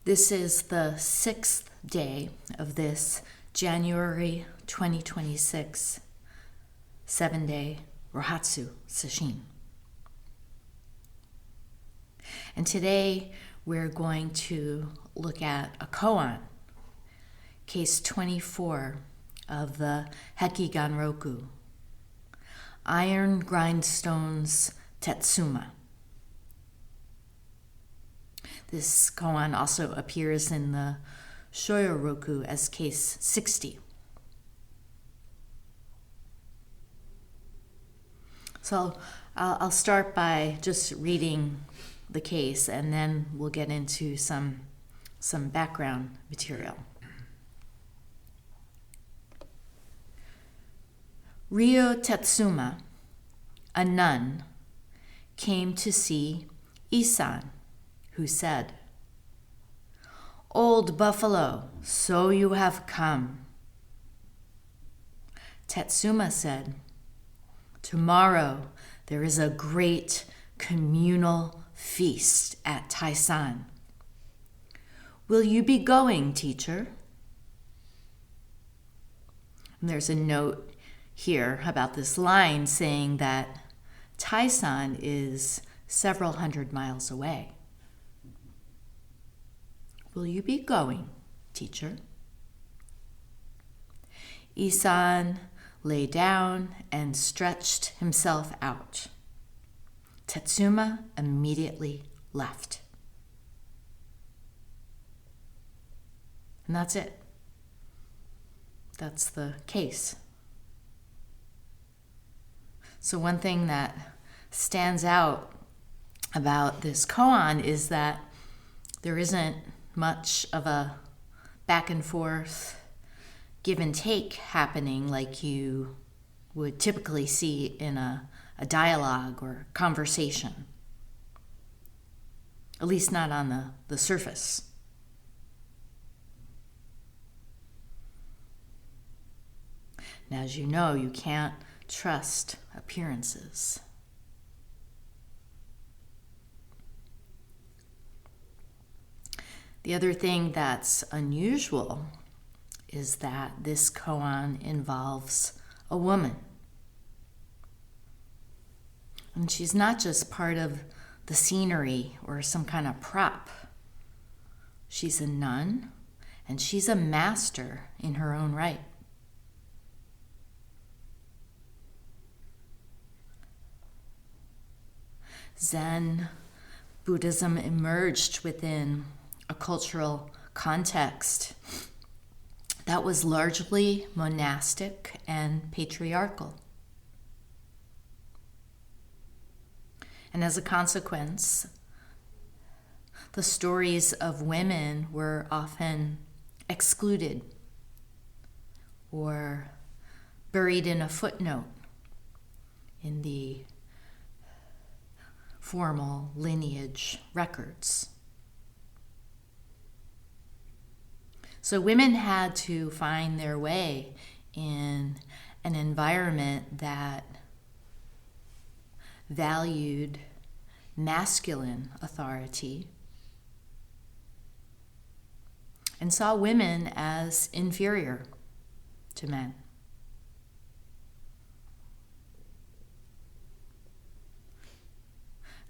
This is the 6th day of this January 2026 7-day Rohatsu Sesshin. And today we're going to look at a koan, case 24 of the Hekiganroku, Irongrindstones Tetsuma. This koan also appears in the Shoyoroku as case 60. So I'll start by just reading the case, and then we'll get into some background material. Ryo Tetsuma, a nun, came to see Isan, who said, "Old buffalo, so you have come." Tetsuma said, "Tomorrow there is a great communal feast at Taisan. Will you be going, teacher?" And there's a note here about this line saying that Taisan is several hundred miles away. Will you be going, teacher? Isan lay down and stretched himself out. Tetsuma immediately left. And that's it. That's the case. So one thing that stands out about this koan is that there isn't much of a back and forth, give and take happening like you would typically see in a dialogue or conversation. At least not on the surface. And as you know, you can't trust appearances. The other thing that's unusual is that this koan involves a woman. And she's not just part of the scenery or some kind of prop. She's a nun, and she's a master in her own right. Zen Buddhism emerged within a cultural context that was largely monastic and patriarchal. And as a consequence, the stories of women were often excluded or buried in a footnote in the formal lineage records. So women had to find their way in an environment that valued masculine authority and saw women as inferior to men.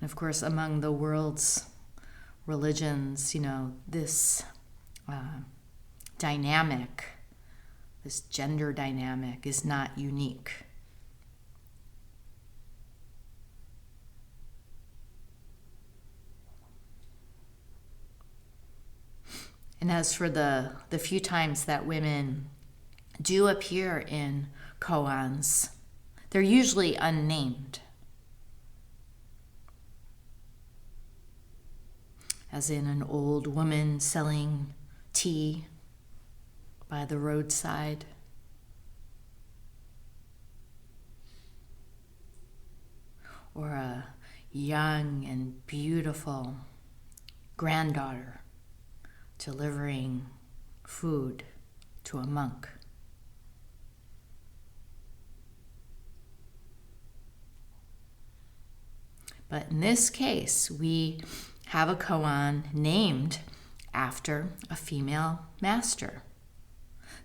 And of course, among the world's religions, this dynamic, this gender dynamic is not unique. And as for the few times that women do appear in koans, they're usually unnamed. As in an old woman selling tea by the roadside. Or a young and beautiful granddaughter delivering food to a monk. But in this case, we have a koan named after a female master.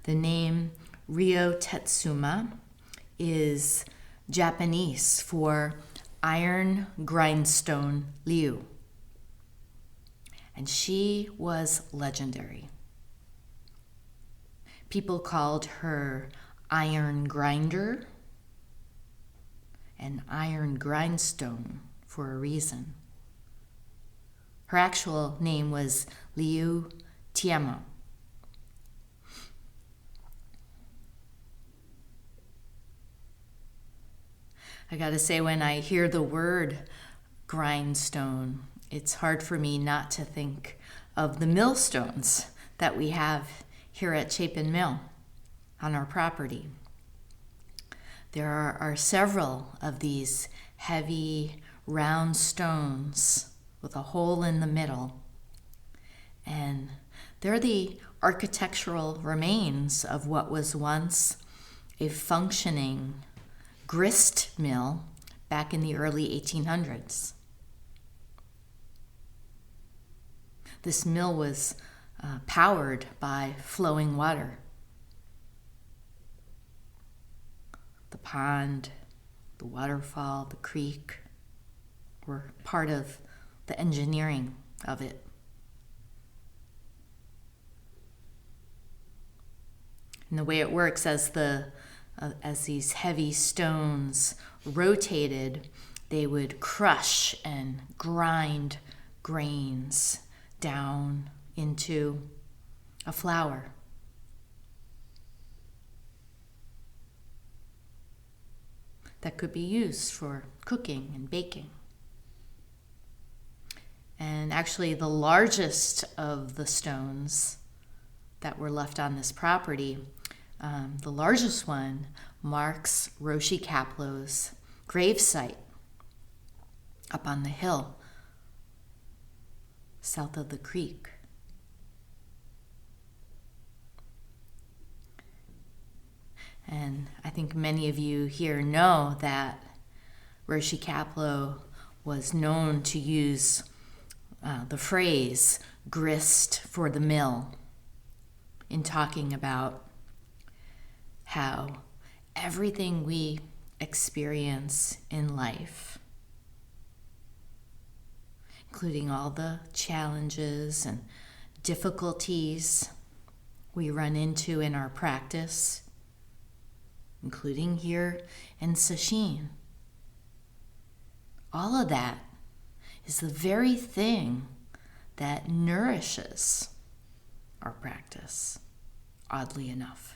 The name Ryo Tetsuma is Japanese for iron grindstone Liu. And she was legendary. People called her Iron Grinder and Iron Grindstone for a reason. Her actual name was Liu Tiamo. I gotta say, when I hear the word grindstone, it's hard for me not to think of the millstones that we have here at Chapin Mill on our property. There are several of these heavy round stones with a hole in the middle, and they're the architectural remains of what was once a functioning grist mill back in the early 1800s. This mill was powered by flowing water. The pond, the waterfall, the creek were part of the engineering of it. And the way it works, as these heavy stones rotated, they would crush and grind grains down into a flour. That could be used for cooking and baking. And actually, the largest of the stones that were left on this property, the largest one marks Roshi Kapleau's gravesite up on the hill south of the creek. And I think many of you here know that Roshi Kapleau was known to use the phrase grist for the mill in talking about how everything we experience in life, including all the challenges and difficulties we run into in our practice, including here in Sesshin, all of that is the very thing that nourishes our practice, oddly enough.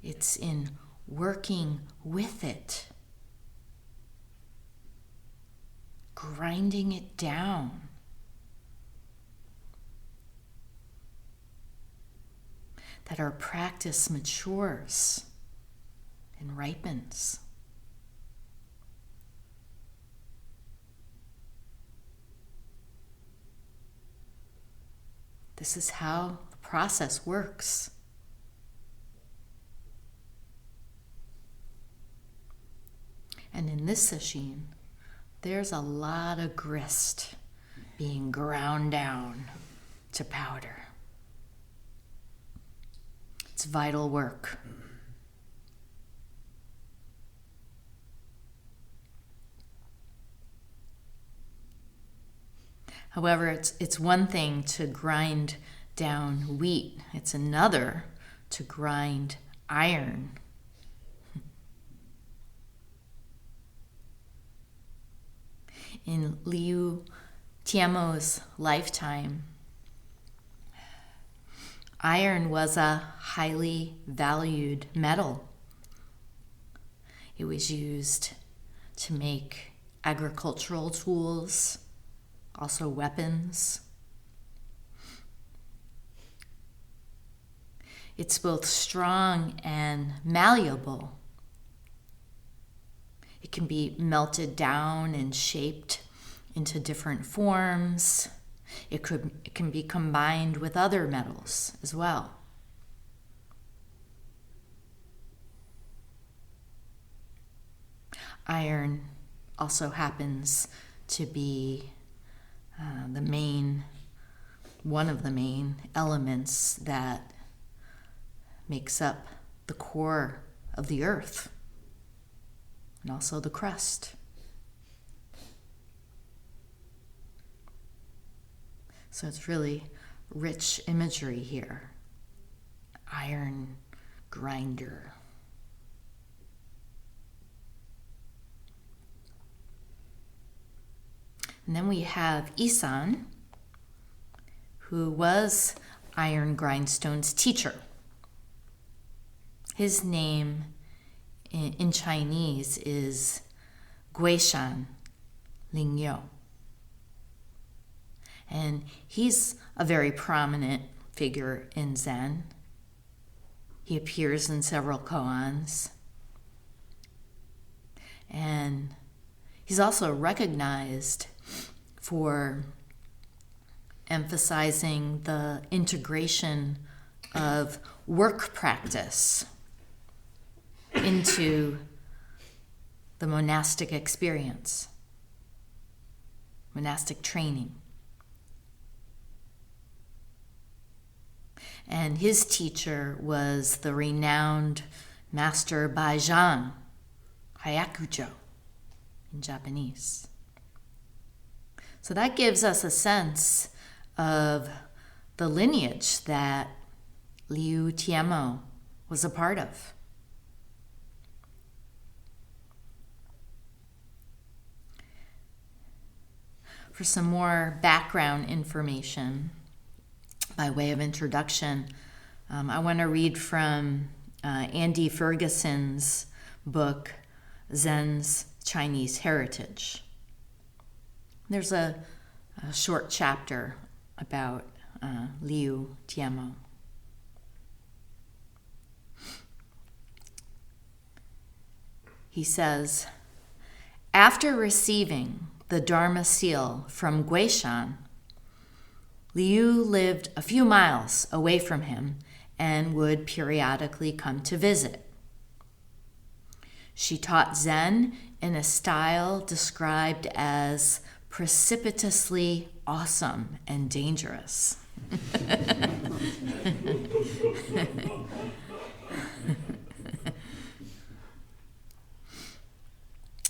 It's in working with it, grinding it down, that our practice matures and ripens. This is how the process works. And in this sesshin, there's a lot of grist being ground down to powder. It's vital work. However, it's one thing to grind down wheat. It's another to grind iron. In Liu Tiamo's lifetime, iron was a highly valued metal. It was used to make agricultural tools, also weapons. It's both strong and malleable. It can be melted down and shaped into different forms. It can be combined with other metals as well. Iron also happens to be one of the main elements that makes up the core of the earth and also the crust. So it's really rich imagery here. Iron grinder. And then we have Isan, who was Irongrindstones' teacher. His name in Chinese is Guishan Lingyou. And he's a very prominent figure in Zen. He appears in several koans. And he's also recognized for emphasizing the integration of work practice into the monastic experience, monastic training. And his teacher was the renowned Master Baijan, Hyakujo in Japanese. So that gives us a sense of the lineage that Liu Tianmo was a part of. For some more background information, by way of introduction, I want to read from Andy Ferguson's book, Zen's Chinese Heritage. There's a short chapter about Liu Tianmo. He says, after receiving the Dharma seal from Guishan, Liu lived a few miles away from him and would periodically come to visit. She taught Zen in a style described as precipitously awesome and dangerous.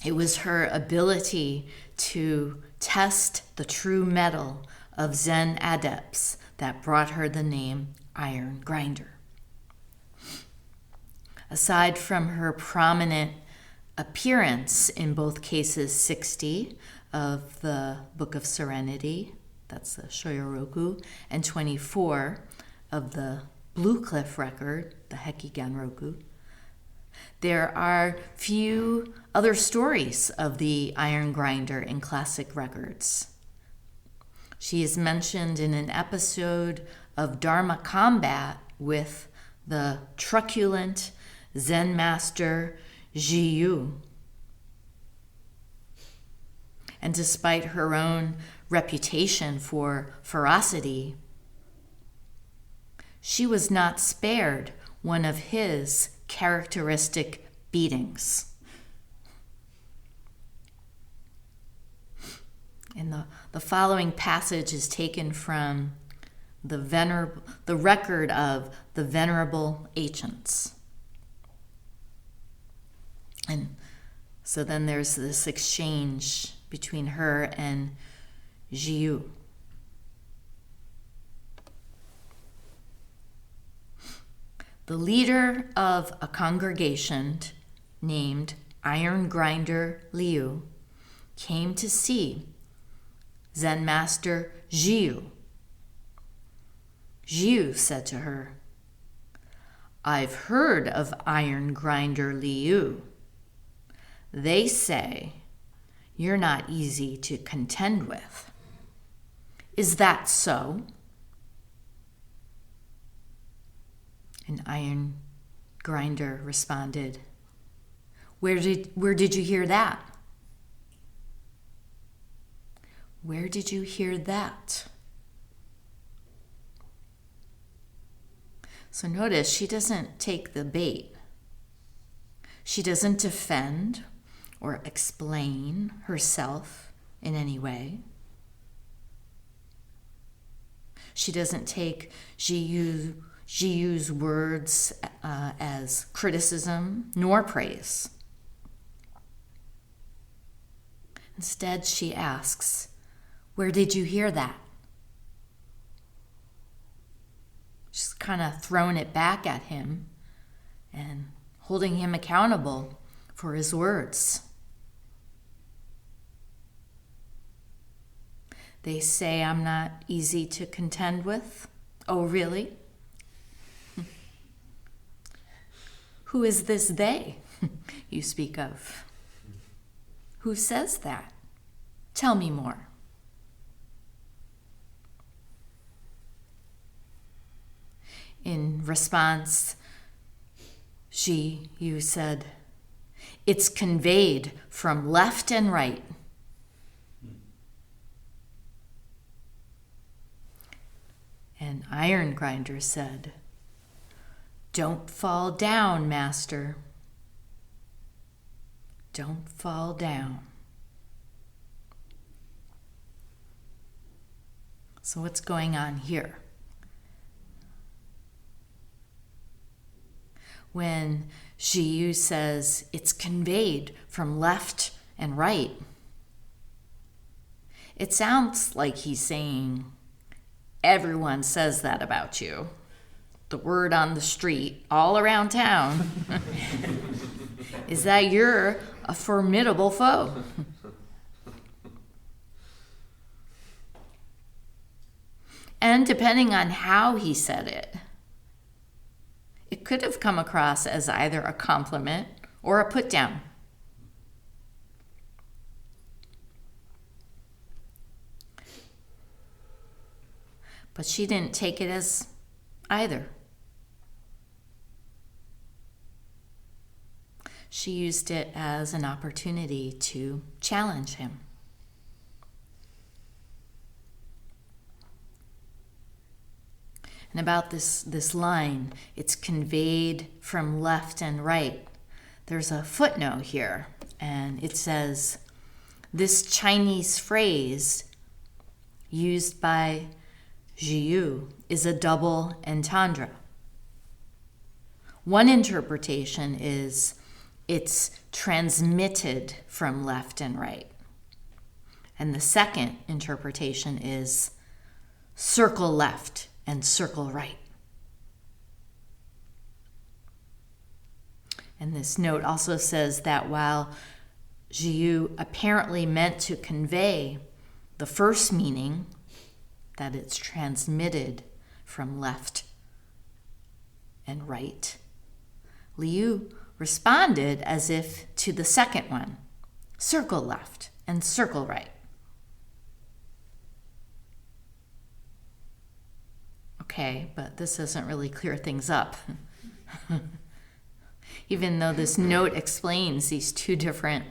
It was her ability to test the true mettle of Zen adepts that brought her the name Iron Grinder. Aside from her prominent appearance in both cases 60 of the Book of Serenity, that's the Shoyoroku, and 24 of the Blue Cliff record, the Hekiganroku, there are few other stories of the Iron Grinder in classic records. She is mentioned in an episode of Dharma Combat with the truculent Zen master Jiyu. And despite her own reputation for ferocity, she was not spared one of his characteristic beatings. And the following passage is taken from the record of the Venerable Ancients. And so then there's this exchange between her and Jiyu. The leader of a congregation named Iron Grinder Liu came to see Zen Master Jiyu. Jiyu said to her, "I've heard of Iron Grinder Liu. They say you're not easy to contend with. Is that so?" And Iron Grinder responded, Where did you hear that? Where did you hear that? So notice she doesn't take the bait. She doesn't defend or explain herself in any way. She doesn't take Jiyu's words as criticism nor praise. Instead, she asks, "Where did you hear that?" She's kind of throwing it back at him and holding him accountable for his words. They say I'm not easy to contend with. Oh, really? Who is this they you speak of? Who says that? Tell me more. In response, you said, "It's conveyed from left and right." And Irongrinder said, "Don't fall down, master. Don't fall down." So what's going on here? When Jiyu says it's conveyed from left and right, it sounds like he's saying, everyone says that about you. The word on the street, all around town, is that you're a formidable foe. And depending on how he said it, it could have come across as either a compliment or a put down. But she didn't take it as either. She used it as an opportunity to challenge him. And about this line, it's conveyed from left and right. There's a footnote here, and it says, this Chinese phrase used by Jiyu is a double entendre. One interpretation is it's transmitted from left and right. And the second interpretation is circle left and circle right. And this note also says that while Jiyu apparently meant to convey the first meaning, that it's transmitted from left and right, Liu responded as if to the second one, circle left and circle right. Okay, but this doesn't really clear things up. Even though this note explains these two different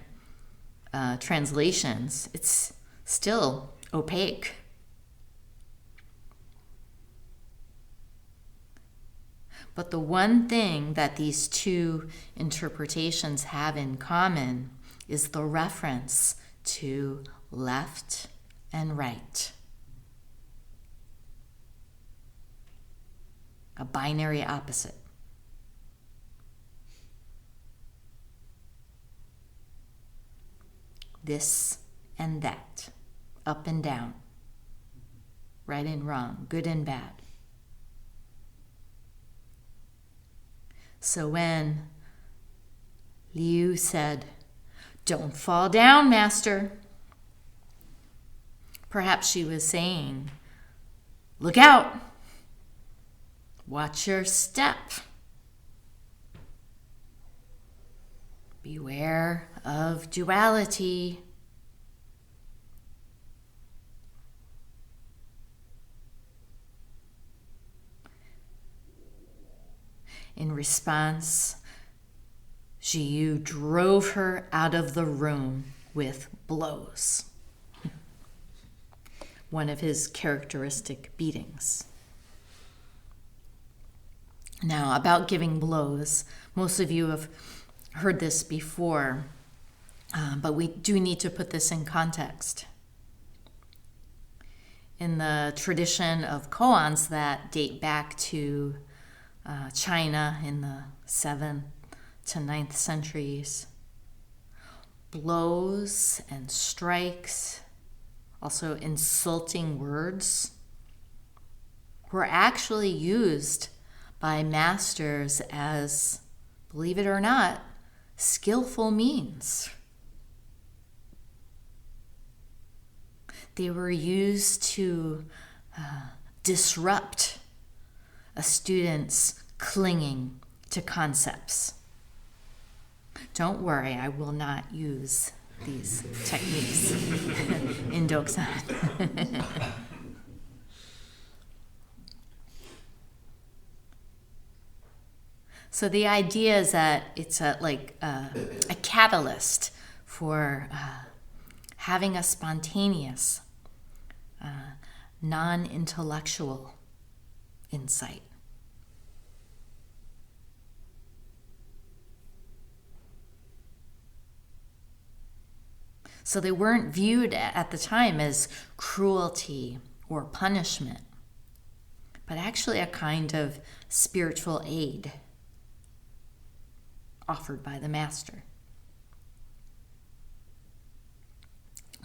translations, it's still opaque. But the one thing that these two interpretations have in common is the reference to left and right. A binary opposite. This and that, up and down, right and wrong, good and bad. So when Liu said, "Don't fall down, master," perhaps she was saying, "Look out, watch your step, beware of duality." In response, Jiyu drove her out of the room with blows. One of his characteristic beatings. Now, about giving blows, most of you have heard this before, but we do need to put this in context. in the tradition of koans that date back to China in the 7th to 9th centuries. Blows and strikes, also insulting words, were actually used by masters as, believe it or not, skillful means. They were used to disrupt a student's clinging to concepts. Don't worry, I will not use these techniques in Doksan. So the idea is that it's a catalyst for having a spontaneous, non-intellectual insight. So they weren't viewed at the time as cruelty or punishment, but actually a kind of spiritual aid offered by the master.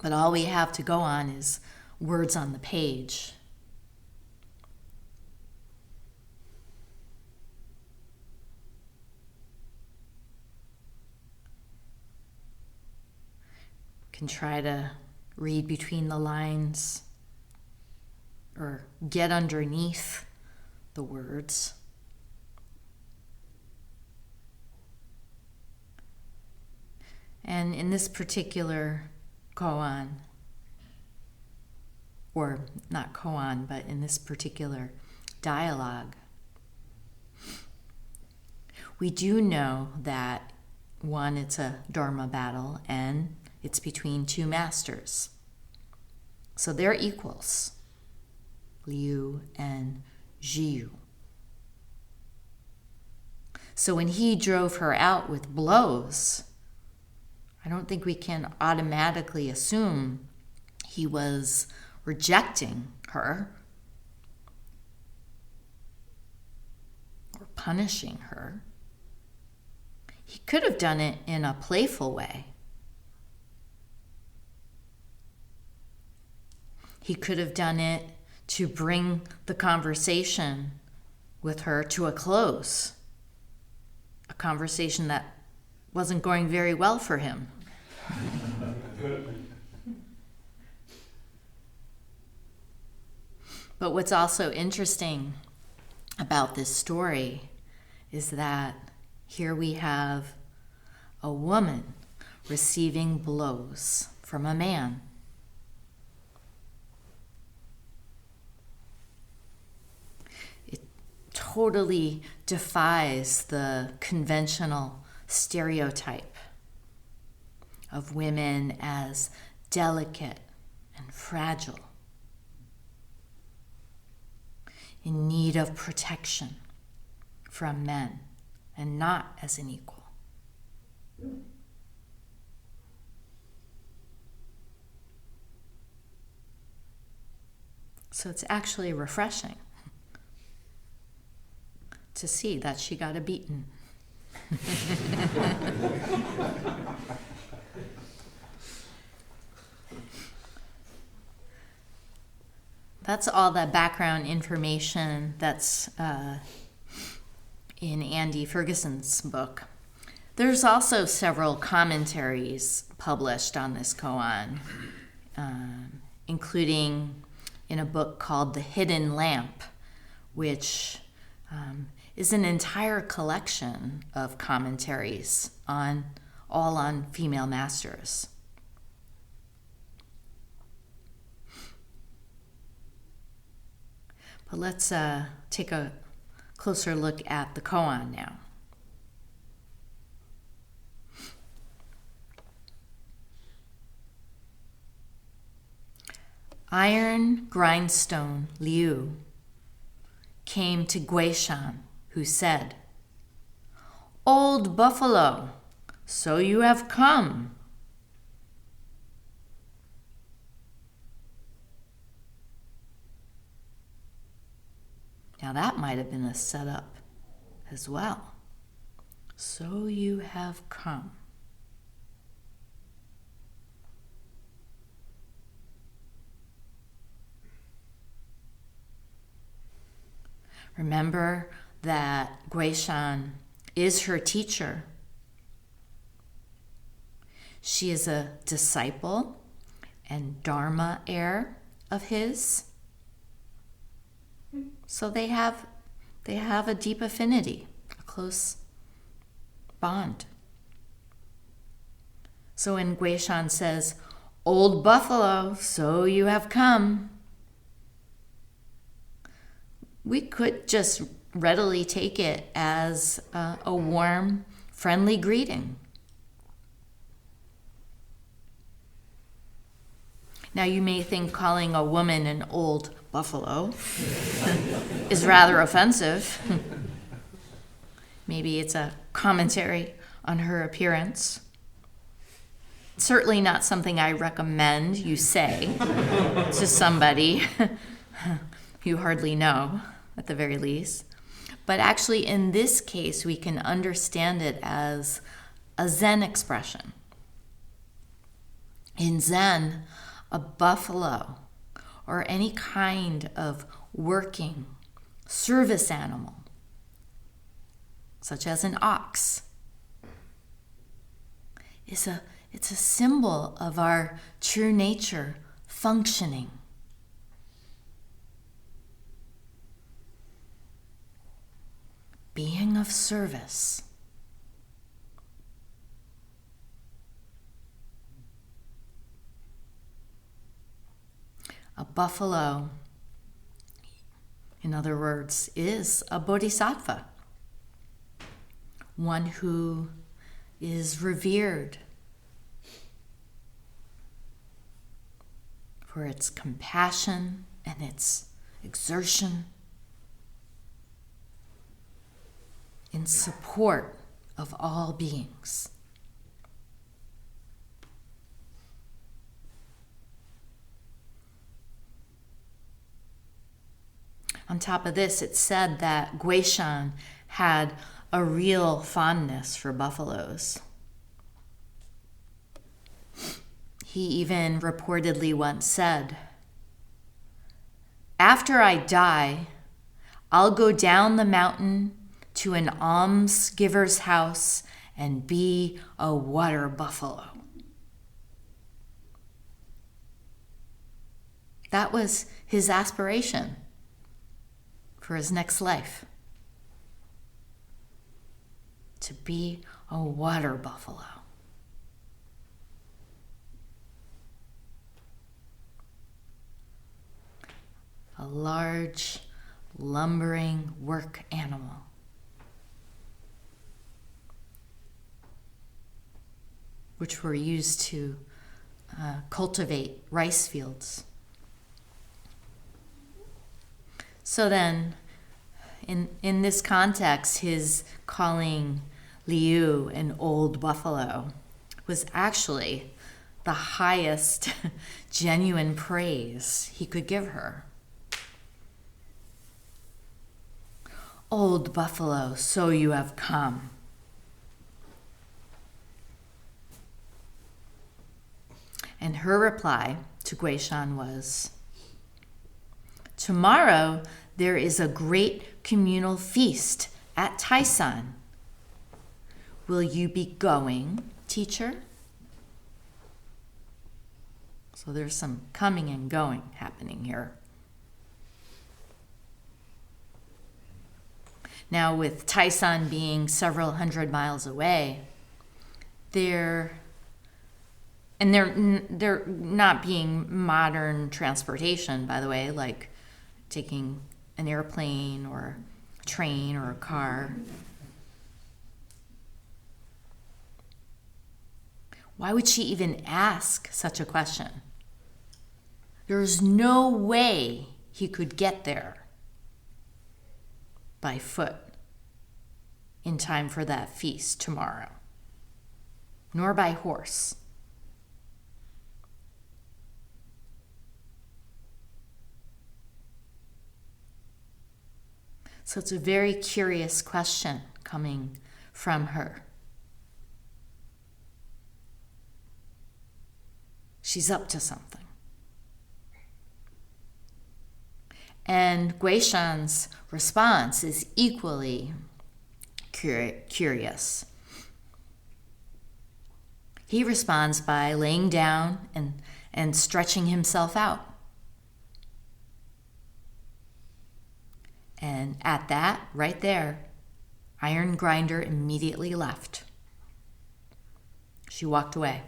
But all we have to go on is words on the page. Can try to read between the lines or get underneath the words. And in this particular koan, or not koan, but in this particular dialogue, we do know that, one, it's a Dharma battle, and it's between two masters. So they're equals, Liu and Jiu. So when he drove her out with blows, I don't think we can automatically assume he was rejecting her or punishing her. He could have done it in a playful way. He could have done it to bring the conversation with her to a close, a conversation that wasn't going very well for him. But what's also interesting about this story is that here we have a woman receiving blows from a man. It totally defies the conventional stereotype of women as delicate and fragile, in need of protection from men, and not as an equal. So it's actually refreshing to see that she got a beating. That's all the background information that's in Andy Ferguson's book. There's also several commentaries published on this koan, including in a book called The Hidden Lamp, which is an entire collection of commentaries all on female masters. But let's take a closer look at the koan now. Irongrindstone Liu came to Guishan, who said, "Old buffalo, so you have come." Now that might have been a setup as well. So you have come. Remember that Guishan is her teacher. She is a disciple and Dharma heir of his. So they have a deep affinity, a close bond. So when Guishan says, "Old buffalo, so you have come," we could just readily take it as a warm, friendly greeting. Now you may think calling a woman an old buffalo is rather offensive. Maybe it's a commentary on her appearance. Certainly not something I recommend you say to somebody you hardly know, at the very least. But actually, in this case, we can understand it as a Zen expression. In Zen, a buffalo or any kind of working service animal, such as an ox, it's a symbol of our true nature functioning. Being of service. A buffalo, in other words, is a bodhisattva, one who is revered for its compassion and its exertion in support of all beings. On top of this, it's said that Guishan had a real fondness for buffaloes. He even reportedly once said, "After I die, I'll go down the mountain to an alms giver's house and be a water buffalo." That was his aspiration for his next life, to be a water buffalo. A large, lumbering work animal. Which were used to cultivate rice fields. So then, in this context, his calling Liu an old buffalo was actually the highest genuine praise he could give her. Old buffalo, so you have come. And her reply to Guishan was, "Tomorrow there is a great communal feast at Taisan. Will you be going, teacher?" So there's some coming and going happening here. Now, with Taisan being several hundred miles away, they're not being modern transportation, by the way, like taking an airplane or a train or a car. Why would she even ask such a question? There's no way he could get there by foot in time for that feast tomorrow, nor by horse. So it's a very curious question coming from her. She's up to something. And Guishan's response is equally curious. He responds by laying down and stretching himself out. And at that, right there, Iron Grinder immediately left. She walked away.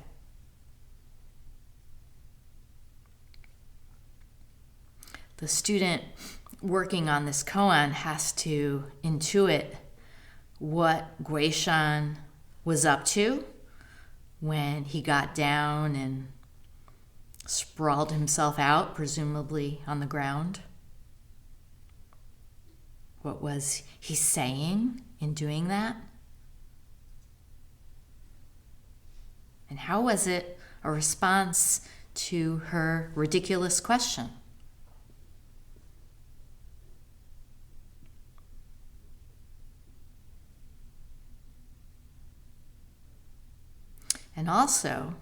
The student working on this koan has to intuit what Guishan was up to when he got down and sprawled himself out, presumably on the ground. What was he saying in doing that? And how was it a response to her ridiculous question? And also,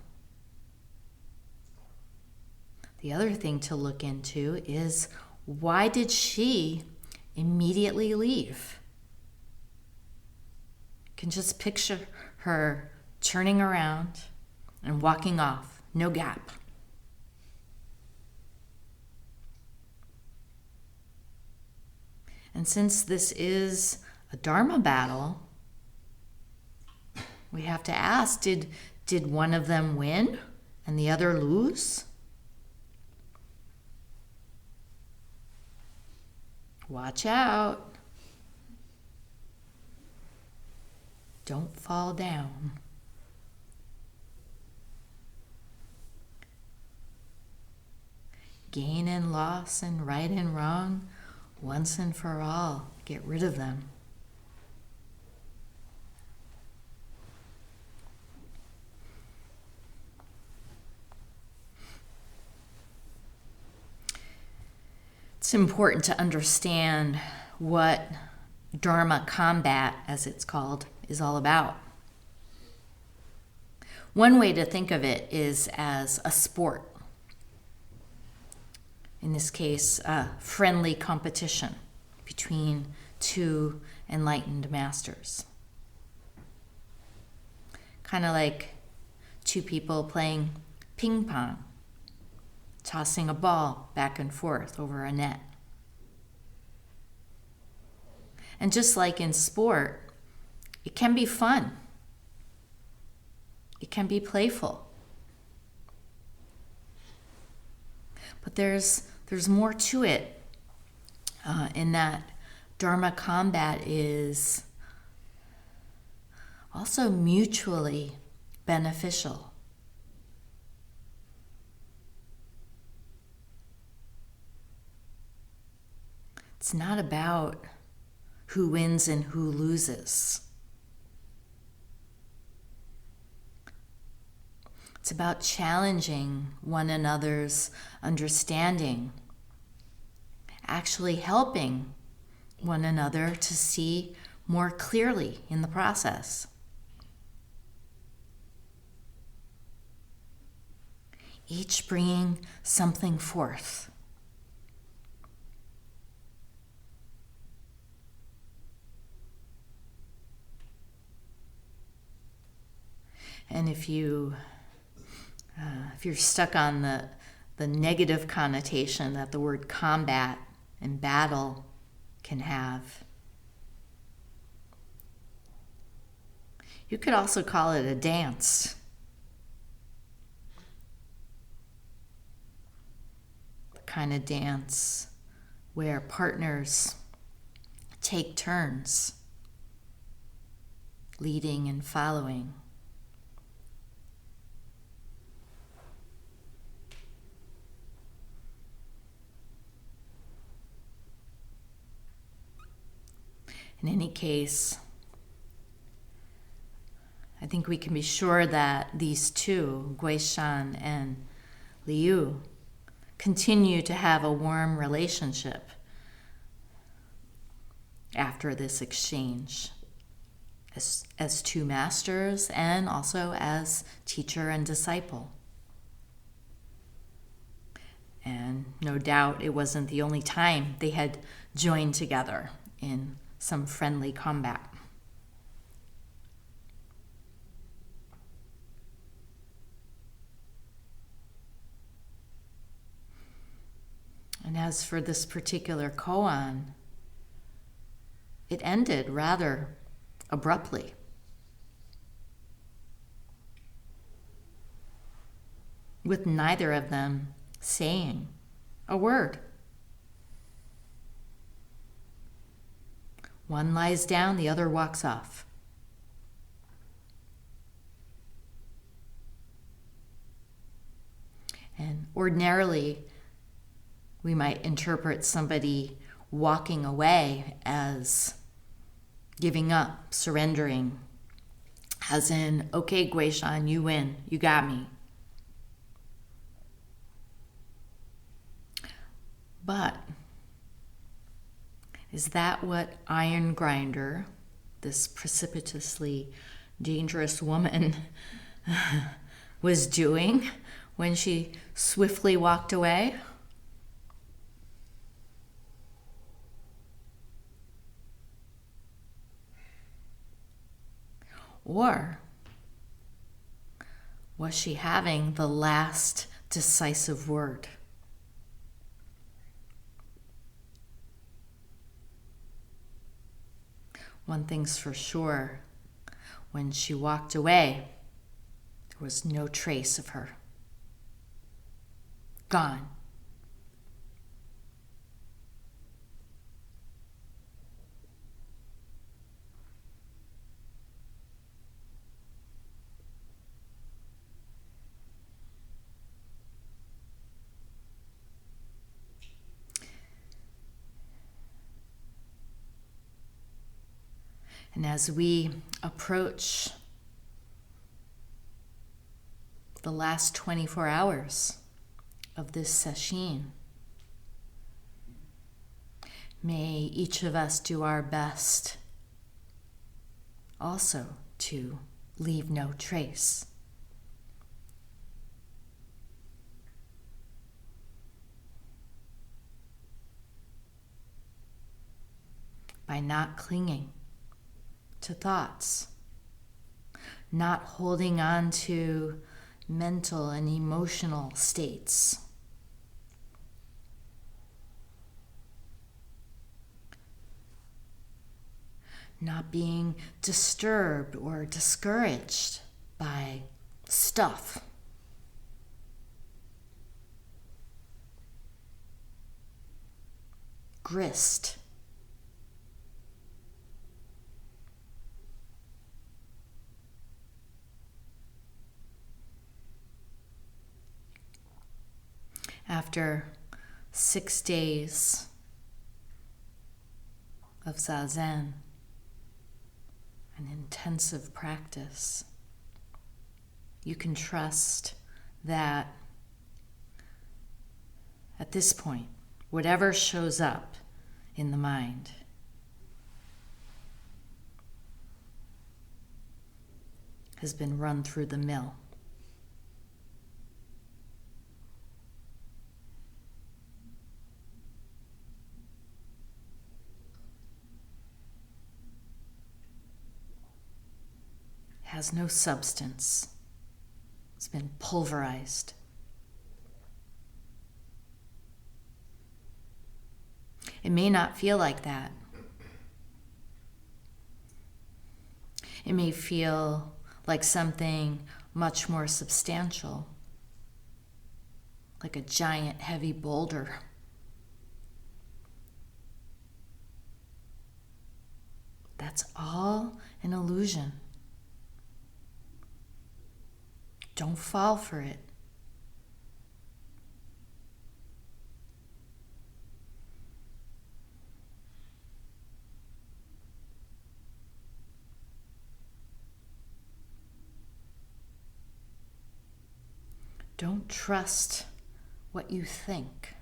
the other thing to look into is, why did she immediately leave? You can just picture her turning around and walking off, no gap. And since this is a Dharma battle, we have to ask, did one of them win and the other lose? Watch out. Don't fall down. Gain and loss and right and wrong, once and for all, get rid of them. It's important to understand what Dharma combat, as it's called, is all about. One way to think of it is as a sport. In this case, a friendly competition between two enlightened masters. Kind of like two people playing ping pong, tossing a ball back and forth over a net. And just like in sport, it can be fun. It can be playful. But there's more to it in that Dharma combat is also mutually beneficial. It's not about who wins and who loses. It's about challenging one another's understanding, actually helping one another to see more clearly in the process. Each bringing something forth. And if you're stuck on the negative connotation that the word combat and battle can have, you could also call it a dance. The kind of dance where partners take turns, leading and following. In any case, I think we can be sure that these two, Guishan and Liu, continue to have a warm relationship after this exchange as two masters and also as teacher and disciple. And no doubt it wasn't the only time they had joined together in some friendly combat. And as for this particular koan, it ended rather abruptly. With neither of them saying a word. One lies down, the other walks off. And ordinarily, we might interpret somebody walking away as giving up, surrendering, as in, okay, Guishan, you win, you got me. But is that what Iron Grinder, this precipitously dangerous woman, was doing when she swiftly walked away? Or was she having the last decisive word? One thing's for sure, when she walked away, there was no trace of her. Gone. And as we approach the last 24 hours of this session, may each of us do our best also to leave no trace. By not clinging to thoughts, not holding on to mental and emotional states, not being disturbed or discouraged by stuff. Grist. After 6 days of Zazen, an intensive practice, you can trust that at this point, whatever shows up in the mind has been run through the mill. Has no substance. It's been pulverized. It may not feel like that. It may feel like something much more substantial, like a giant heavy boulder. That's all an illusion. Don't fall for it. Don't trust what you think.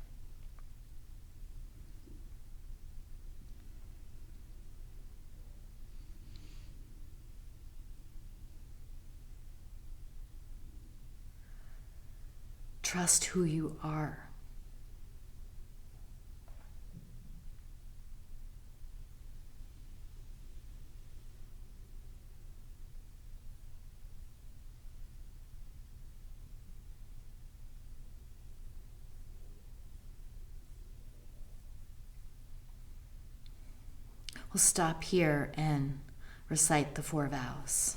Trust who you are. We'll stop here and recite the 4 vows.